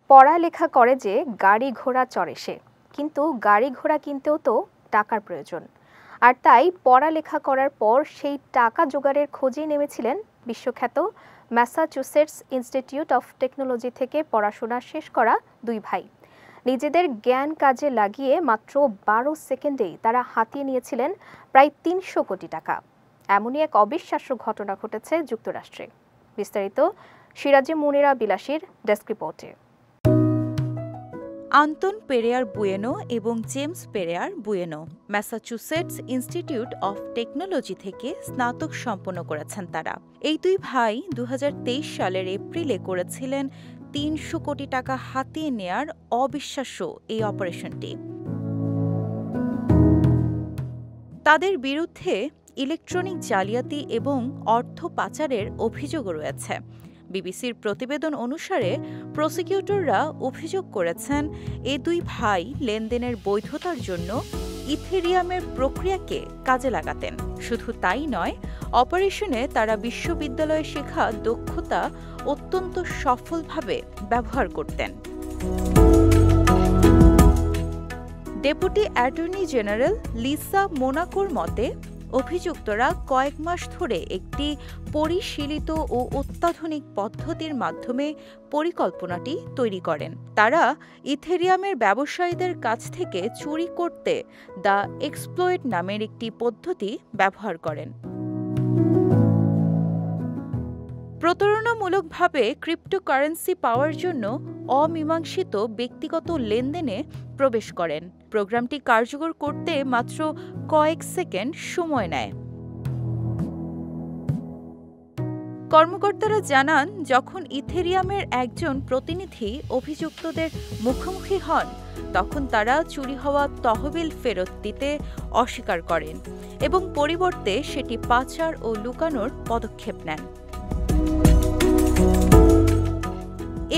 পড়ালেখা করে যে গাড়ি ঘোড়া চড়ে সে, কিন্তু গাড়ি ঘোড়া কিনতেও তো টাকার প্রয়োজন। আর তাই পড়ালেখা করার পর সেই টাকা জোগাড়ের খোঁজেই নেমেছিলেন বিশ্বখ্যাত ম্যাসাচুসেটস ইনস্টিটিউট অফ টেকনোলজি থেকে পড়াশোনা শেষ করা দুই ভাই। নিজেদের জ্ঞান কাজে লাগিয়ে মাত্র 12 সেকেন্ডেই তারা হাতিয়ে নিয়েছিলেন প্রায় 300 কোটি টাকা। এমনই এক অবিশ্বাস্য ঘটনা ঘটেছে যুক্তরাষ্ট্রে। বিস্তারিত সিরাজে মুনিরা বিলাসীর ডেস্ক রিপোর্টে। আন্তন পেরেয়ার বুয়েনো এবং James Pereira Bueno Massachusetts Institute of Technology থেকে স্নাতক সম্পন্ন করেছেন তারা। এই দুই ভাই 2023 সালের এপ্রিলে করেছিলেন 300 কোটি টাকা হাতিয়ে নেয়ার অবিশ্বাস্য এই অপারেশনটি। তাদের বিরুদ্ধে ইলেকট্রনিক জালিয়াতি এবং অর্থ পাচারের অভিযোগও রয়েছে। বিবিসির প্রতিবেদন অনুসারে প্রসিকিউটররা অভিযোগ করেছেন এ দুই ভাই লেনদেনের বৈধতার জন্য ইথেরিয়ামের প্রক্রিয়াকে কাজে লাগাতেন। শুধু তাই নয়, অপারেশনে তারা বিশ্ববিদ্যালয়ে শেখা দক্ষতা অত্যন্ত সফলভাবে ব্যবহার করতেন। ডেপুটি অ্যাটর্নি জেনারেল লিসা মোনাকোর মতে, অভিযুক্তরা কয়েক মাস ধরে একটি পরিশীলিত ও অত্যাধুনিক পদ্ধতির মাধ্যমে পরিকল্পনাটি তৈরি করেন। তারা ইথেরিয়ামের ব্যবসায়ীদের কাছ থেকে চুরি করতে দ্য এক্সপ্লয়েট নামের একটি পদ্ধতি ব্যবহার করেন। প্রতারণামূলকভাবে ক্রিপ্টোকারেন্সি পাওয়ার জন্য অমীমাংসিত ব্যক্তিগত লেনদেনে প্রবেশ করেন। প্রোগ্রামটি কার্যকর করতে মাত্র কয়েক সেকেন্ড সময় নেয়। কর্মকর্তারা জানান, যখন ইথেরিয়ামের একজন প্রতিনিধি অভিযুক্তদের মুখোমুখি হন, তখন তারা চুরি হওয়া তহবিল ফেরত দিতে অস্বীকার করেন এবং পরিবর্তে সেটি পাচার ও লুকানোর পদক্ষেপ নেন।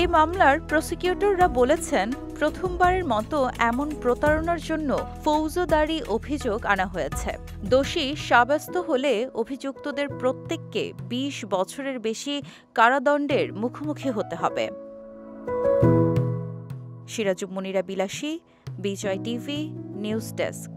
এ মামলার প্রসিকিউটররা বলেছেন, প্রথমবারের মতো এমন প্রতারণার জন্য ফৌজদারি অভিযোগ আনা হয়েছে। দোষী সাব্যস্ত হলে অভিযুক্তদের প্রত্যেককে 20 বছরের বেশি কারাদণ্ডের মুখোমুখি হতে হবে। সিরাজুম মুনিরা বিলাসী, বিজয় টিভি, নিউজ ডেস্ক।